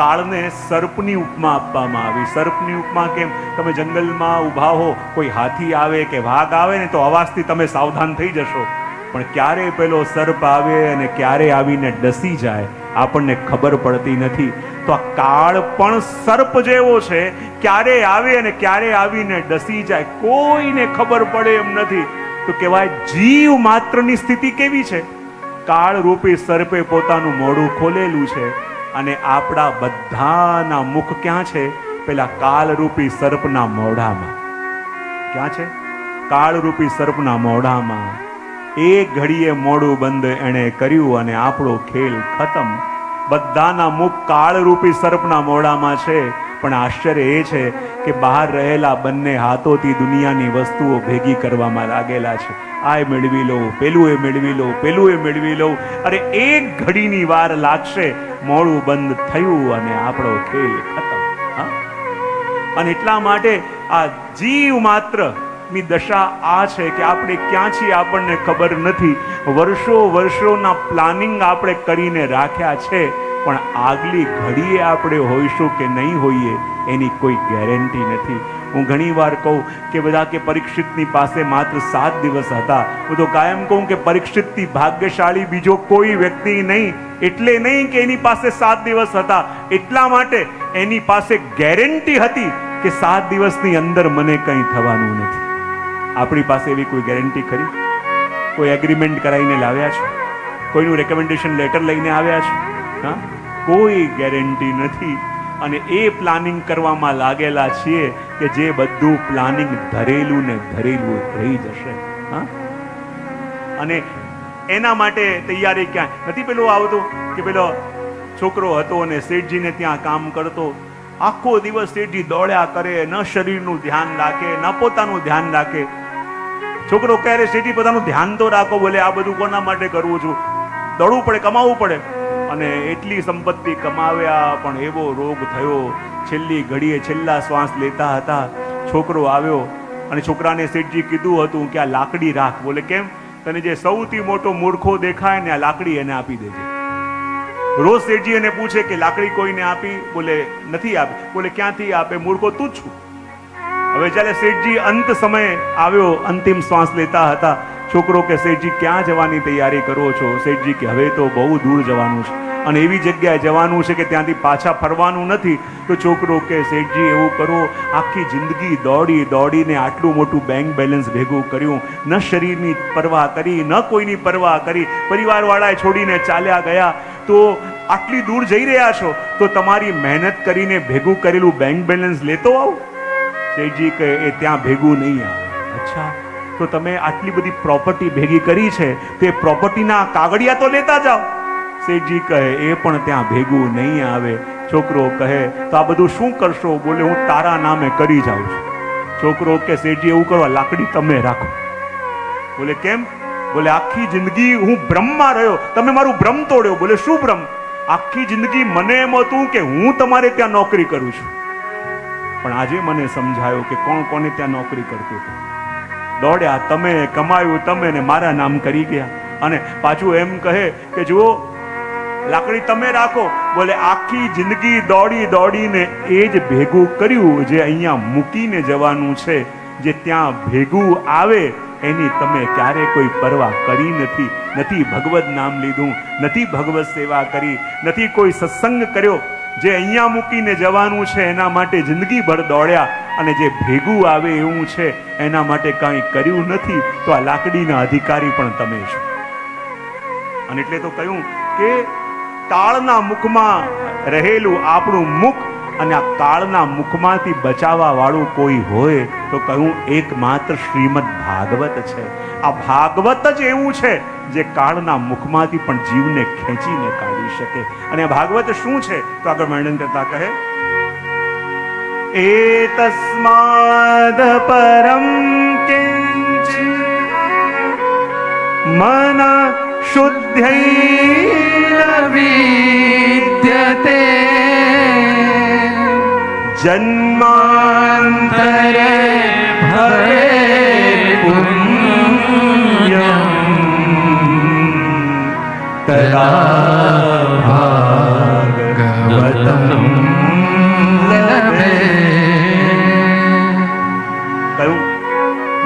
કાળને સર્પની ઉપમા આપવામાં આવી. સર્પની ઉપમા કેમ? તમે જંગલમાં ઊભા હો, કોઈ હાથી આવે કે વાઘ આવે ને તો અવાજથી તમે સાવધાન થઈ જશો, પણ ક્યારે પેલો સર્પ આવે અને ક્યારે આવીને ડસી જાય આપણને ખબર પડતી નથી. તો આ કાળ પણ સર્પ જેવો છે, ક્યારે આવે અને ક્યારે આવીને ડસી જાય કોઈને ખબર પડે એમ નથી. તો કહેવાય જીવ માત્રની સ્થિતિ કેવી છે? કાળ રૂપી સર્પે પોતાનું મોઢું ખોલેલું છે અને આપણા બધાના મુખ ક્યાં છે? પેલા કાળરૂપી સર્પના મોઢામાં. ક્યાં છે? કાળરૂપી સર્પના મોઢામાં. એક ઘડીએ મોઢું બંધ એણે કર્યું અને આપણો ખેલ ખતમ. બધાના મુખ કાળરૂપી સર્પના મોઢામાં છે, પણ આશ્ચર્ય એ છે કે બહાર રહેલા બંને હાથોથી દુનિયાની વસ્તુઓ ભેગી કરવામાં લાગેલા છે. આ મેળવી લો, પેલું એ મેળવી લો, પેલું એ મેળવી લો. અરે એક ઘડીની વાર લાગશે, મોઢું બંધ થયું અને આપણો ખેલ ખતમ. અને એટલા માટે આ જીવ માત્ર ની દશા આ છે કે આપણે ક્યાં છીએ આપણને ખબર નથી. વર્ષોના પ્લાનિંગ આપણે કરીને રાખ્યા છે, પણ આગલી ઘડીએ આપણે હોઈશું કે નહીં હોઈએ એની કોઈ ગેરંટી નથી. હું ઘણી વાર કહું કે બધા કે પરીક્ષિતની પાસે માત્ર 7 દિવસ હતા. હું તો કાયમ કહું કે પરીક્ષિતથી ભાગ્યશાળી બીજો કોઈ વ્યક્તિ નહીં. એટલે નહીં કે એની પાસે 7 દિવસ હતા, એટલા માટે એની પાસે ગેરંટી હતી કે 7 દિવસની અંદર મને કંઈ થવાનું નથી. આપણી પાસે એવી કોઈ ગેરંટી ખરી? કોઈ એગ્રીમેન્ટ કરાવીને લાવ્યા છે? કોઈનું રેકમેન્ડેશન લેટર લઈને આવ્યા છે? હા, કોઈ ગેરંટી નથી. અને એ પ્લાનિંગ કરવામાં લાગેલા છીએ કે જે બધું પ્લાનિંગ ધરેલું ને ધરેલું રહી જશે. હા, અને એના માટે તૈયારી ક્યાં નથી. પેલું આવતું કે પેલો છોકરો હતો અને શેઠજીને ત્યાં કામ કરતો. આખો દિવસ શેઠજી દોડ્યા કરે, ન શરીરનું ધ્યાન રાખે, ન પોતાનું ધ્યાન રાખે. છોકરો કહે, શેઠજી પોતાનું ધ્યાન તો રાખો. બોલે, આ બધું કોના માટે કરવું છું? દોડવું પડે, કમાવું પડે. અને એટલી સંપત્તિ કમાવ્યા, પણ એવો રોગ થયો. છેલ્લી ઘડીએ છેલ્લા શ્વાસ લેતા હતા, છોકરો આવ્યો અને છોકરાને શેઠજી કીધું હતું કે આ લાકડી રાખ. બોલે, કેમ? તને જે સૌથી મોટો મૂર્ખો દેખાય ને આ લાકડી એને આપી દેજે. રોજ શેઠજી એને પૂછે કે લાકડી કોઈને આપી? બોલે, નથી આપી. બોલે, ક્યાંથી આપે? મૂર્ખો તું જ છું. હવે ચાલે શેઠજી અંત સમય આવ્યો, અંતિમ શ્વાસ લેતા હતા. છોકરો કે, શેઠજી ક્યાં જવાની તૈયારી કરો છો? શેઠજી કે, હવે તો બહુ દૂર જવાનું છે અને એવી જગ્યાએ જવાનું છે કે ત્યાંથી પાછા ફરવાનું નથી. તો છોકરો કે, શેઠજી એવું કરો, આખી જિંદગી દોડીને આટલું મોટું બેંક બેલેન્સ ભેગું કર્યું, ન શરીરની પરવા કરી, ન કોઈની પરવા કરી, પરિવારવાળાએ છોડીને ચાલ્યા ગયા. તો આટલી દૂર જઈ રહ્યા છો તો તમારી મહેનત કરીને ભેગું કરેલું બેંક બેલેન્સ લેતો આવો. શેઠજી કહે, એ ત્યાં ભેગું નહીં આવે. અચ્છા, તો તમે આટલી બધી પ્રોપર્ટી ભેગી કરી છે, તે પ્રોપર્ટીના કાગળિયા તો લેતા જાઓ. શેઠજી કહે, એ પણ ત્યાં ભેગું નહીં આવે. છોકરો કહે, તો આ બધું શું કરશો? બોલે, હું તારા નામે કરી જાઉં છું. છોકરો કે, શેઠજી એવું કરો, લાકડી તમે રાખો. બોલે, કેમ? બોલે, આખી જિંદગી હું બ્રહ્મમાં રહ્યો, તમે મારું ભ્રમ તોડ્યો. બોલે, શું ભ્રમ? આખી જિંદગી મને એમ હતું કે હું તમારે ત્યાં નોકરી કરું છું, પણ આજે મને સમજાયો કે કોણ કોને ત્યાં નોકરી કરતું હતું. દોડ્યા તમે, કમાયું તમે ને મારા નામ કરી ગયા. અને પાછું એમ કહે કે જુઓ, લાકડી તમે રાખો. બોલે, આખી જિંદગી દોડીને એ જ ભેગું કર્યું જે અહીંયા મૂકીને જવાનું છે. જે ત્યાં ભેગું આવે એની તમે ક્યારે કોઈ પરવા કરી નથી. નથી ભગવત નામ લીધું, નથી ભગવત સેવા કરી, નથી કોઈ સત્સંગ કર્યો. જે અહીંયા મૂકીને જવાનું છે એના માટે જિંદગીભર દોડ્યા, અને જે ભેગું આવે એવું છે એના માટે કાંઈ કર્યું નથી. તો આ લાકડીના અધિકારી પણ તમે છો. અને એટલે તો કહ્યું કે કાળના મુખમાં રહેલું આપણું મુખ, અને આ કાળના મુખમાંથી બચાવવા વાળું કોઈ હોય તો કહ્યું એકમાત્ર શ્રીમદ ભાગવત છે. આ ભાગવત જ એવું છે જે કાળના મુખમાંથી પણ જીવને ખેંચીને કાઢી શકે. અને આ ભાગવત શું છે? તો આગળ વર્ણન કરતા કહે, એતસ્માદ પરમ કિંચિત મન શુદ્ધૈ વિદ્યતે જન્માંતરે ભવે પુણ્યમ તદા ભાગવત કહ્યું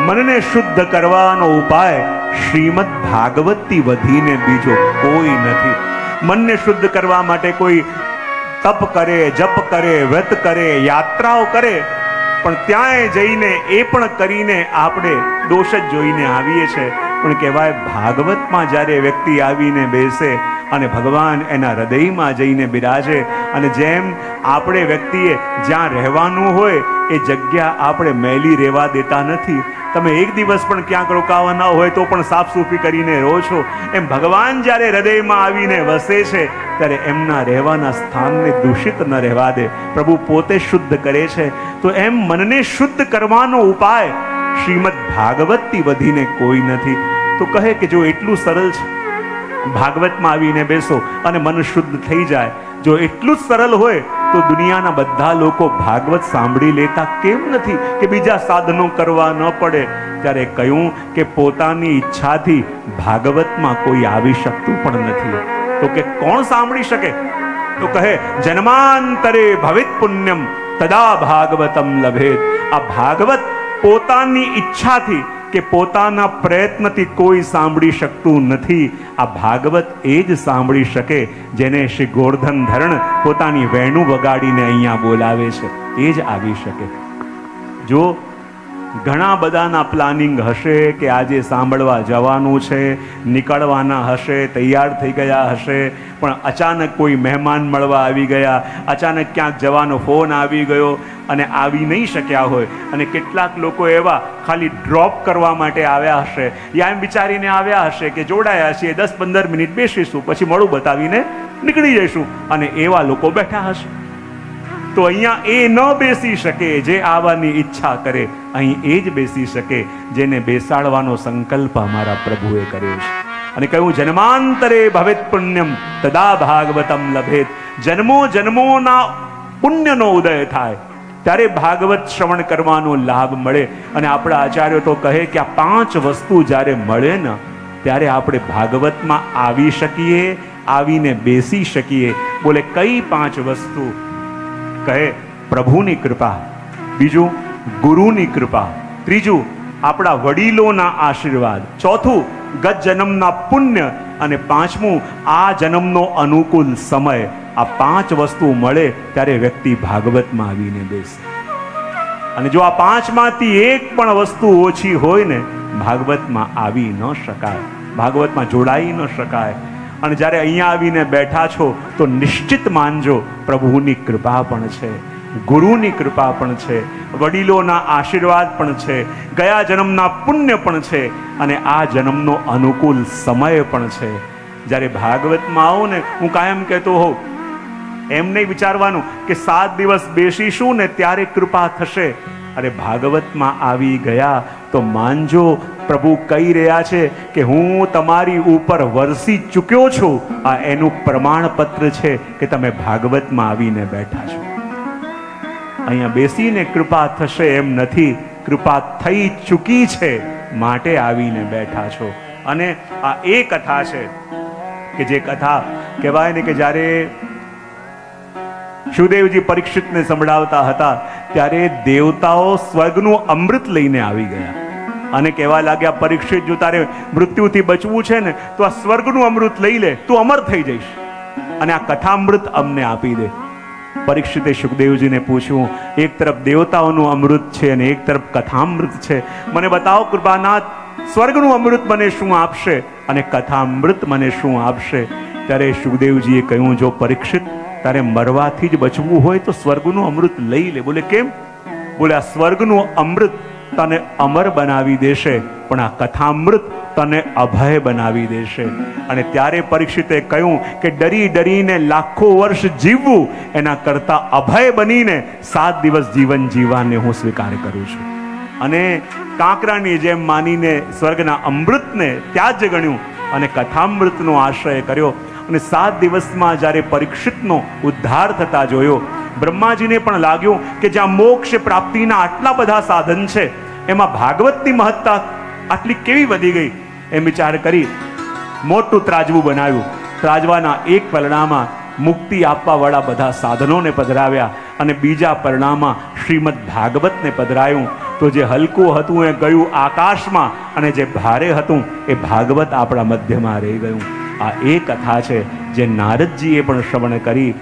મનને શુદ્ધ કરવાનો ઉપાય શ્રીમદ ભાગવતથી વધીને બીજો કોઈ નથી. મનને શુદ્ધ કરવા માટે કોઈ તપ કરે, જપ કરે, વ્રત કરે, યાત્રાઓ કરે, પણ ત્યાંય જઈને એ પણ કરીને આપણે દોષ જ જોઈને આવીએ છીએ. પણ કહેવાય ભાગવતમાં જ્યારે વ્યક્તિ આવીને બેસે અને ભગવાન એના હૃદયમાં જઈને બિરાજે, અને જેમ આપણે વ્યક્તિએ જ્યાં રહેવાનું હોય એ જગ્યા આપણે મેલી રહેવા દેતા નથી. તમે એક દિવસ પણ ક્યાંક રોકાવાના હોય તો પણ સાફ સૂફી કરીને રહો છો. એમ ભગવાન જ્યારે હૃદયમાં આવીને વસે છે ત્યારે એમના રહેવાના સ્થાનને દૂષિત ન રહેવા દે. પ્રભુ પોતે શુદ્ધ કરે છે. તો એમ મનને શુદ્ધ કરવાનો ઉપાય શ્રીમદ ભાગવતથી વધીને કોઈ નથી. તો કહે કે જો એટલું સરળ છે, ભાગવતમાં આવીને બેસો અને મન શુદ્ધ થઈ જાય. જો એટલું જ સરળ હોય તો દુનિયાના બધા લોકો ભાગવત સાંભળી લેતા કેમ નથી કે બીજા સાધનો કરવા ન પડે? ત્યારે કહ્યું કે પોતાની ઈચ્છાથી ભાગવતમાં કોઈ આવી શકતું પણ નથી. તો કે કોણ સાંભળી શકે? તો કહે જન્માંતરે ભવિત પુણ્યમ તદા ભાગવતમ લભેત. આ ભાગવત પોતાની ઈચ્છાથી કે પોતાના પ્રયત્નથી કોઈ સાંભળી શકતું નથી. આ ભાગવત એ જ સાંભળી શકે જેને શ્રી ગોવર્ધન ધરણ પોતાની વેણુ વગાડીને અહીંયા બોલાવે છે, એ જ આવી શકે. જો ઘણા બધાના પ્લાનિંગ હશે કે આજે સાંભળવા જવાનું છે, નીકળવાના હશે, તૈયાર થઈ ગયા હશે, પણ અચાનક કોઈ મહેમાન મળવા આવી ગયા, અચાનક ક્યાંક જવાનો ફોન આવી ગયો અને આવી નહીં શક્યા હોય, અને કેટલાક લોકો એવા ખાલી ડ્રોપ કરવા માટે આવ્યા હશે, યા એમ વિચારીને આવ્યા હશે કે જોડાયા છીએ, 10-15 મિનિટ બેસીશું, પછી મોડું બતાવીને નીકળી જઈશું, અને એવા લોકો બેઠા હશે. તો અહીંયા એ ન બેસી શકે જે આવવાની ઈચ્છા કરે, અહીં એ જ બેસી શકે જેને બેસાડવાનો સંકલ્પ અમારા પ્રભુએ કર્યો છે. અને કહ્યું જન્માંતરે ભવેત પુણ્યમ તદા ભાગવતમ લભેત. જન્મો જન્મોના પુણ્યનો ઉદય થાય ત્યારે ભાગવત શ્રવણ કરવાનો લાભ મળે. અને આપણા આચાર્યો તો કહે કે આ 5 વસ્તુ જ્યારે મળે ને ત્યારે આપણે ભાગવતમાં આવી શકીએ, આવીને બેસી શકીએ. બોલે કઈ 5 વસ્તુ? કહે પ્રભુની કૃપા, બીજું ગુરુની કૃપા, ત્રીજું આપણા વડીલોના આશીર્વાદ, ચોથું ગત જન્મના પુણ્ય, અને પાંચમું આ જન્મનો અનુકૂળ સમય. આ 5 વસ્તુ મળે ત્યારે વ્યક્તિ ભાગવતમાં આવીને બેસે. અને જો આ 5માંથી એક પણ વસ્તુ ઓછી હોય ને, ભાગવતમાં આવી ન શકાય, ભાગવતમાં જોડાઈ ન શકાય. અને જ્યારે અહીંયા આવીને બેઠા છો તો નિશ્ચિત માનજો પ્રભુની કૃપા પણ છે, ગુરુની કૃપા પણ છે, વડીલોના આશીર્વાદ પણ છે, ગયા જન્મના પુણ્ય પણ છે, અને આ જન્મનો અનુકૂળ સમય પણ છે. જ્યારે ભાગવતમાં આવો ને, હું કાયમ કહેતો હોઉં, એમ નહીં વિચારવાનું કે 7 દિવસ બેસીશું ને ત્યારે કૃપા થશે. અરે ભાગવતમાં આવી ગયા તો માનજો પ્રભુ કહી રહ્યા છે કે હું તમારી ઉપર વરસી ચૂક્યો છું. આ એનું પ્રમાણપત્ર છે કે તમે ભાગવતમાં આવીને બેઠા છો. અહીંયા બેસીને કૃપા થશે એમ નથી, કૃપા થઈ ચૂકી છે માટે આવીને બેઠા છો. અને આ એ કથા છે કે જે કથા કહેવાય ને કે જ્યારે શુદેવજી પરીક્ષિતને સંભળાવતા હતા ત્યારે દેવતાઓ સ્વર્ગનું અમૃત લઈને આવી ગયા અને કહેવા લાગ્યા, પરીક્ષિત જો તારે મૃત્યુથી બચવું છે ને તો આ સ્વર્ગનું અમૃત લઈ લે, તું અમર થઈ જઈશ, અને આ કથામૃત અમને આપી દે. પરીક્ષિતે સુખદેવજીને પૂછ્યું, એક તરફ દેવતાઓનું અમૃત છે અને એક તરફ કથામૃત છે, મને બતાવો કૃપાનાથ, સ્વર્ગનું અમૃત મને શું આપશે અને કથામૃત મને શું આપશે? ત્યારે સુખદેવજીએ કહ્યું, જો પરીક્ષિત તારે મરવાથી જ બચવું હોય તો સ્વર્ગનું અમૃત લઈ લે. બોલે કેમ? બોલે આ સ્વર્ગનું અમૃત તને અમર બનાવી દેશે, પણ આ કથામૃત તને અભય બનાવી દેશે. અને ત્યારે પરીક્ષિતે કહ્યું કે ડરી ડરીને લાખો વર્ષ જીવવું એના કરતા અભય બનીને 7 દિવસ જીવન જીવવાને હું સ્વીકાર કરું છું. અને કાંકરાની જેમ માનીને સ્વર્ગના અમૃતને ત્યાં જ ગણ્યું અને કથામૃતનો આશ્રય કર્યો. અને 7 દિવસમાં જ્યારે પરીક્ષિતનો ઉદ્ધાર થતા જોયો, બ્રહ્માજીને પણ લાગ્યું કે જ્યાં મોક્ષ પ્રાપ્તિના આટલા બધા સાધન છે એમાં ભાગવતની મહત્તા આટલી કેવી વધી ગઈ. એમ વિચાર કરી મોટું ત્રાજવું બનાવ્યું. ત્રાજવાના એક પલડામાં મુક્તિ આપવાવાળા બધા સાધનોને પધરાવ્યા અને બીજા પરણામાં શ્રીમદ ભાગવતને પધરાયું. તો જે હલકું હતું એ ગયું આકાશમાં અને જે ભારે હતું એ ભાગવત આપણા મધ્યમાં રહી ગયું. આ એ કથા છે જે નારદજીએ પણ શ્રવણ કરી.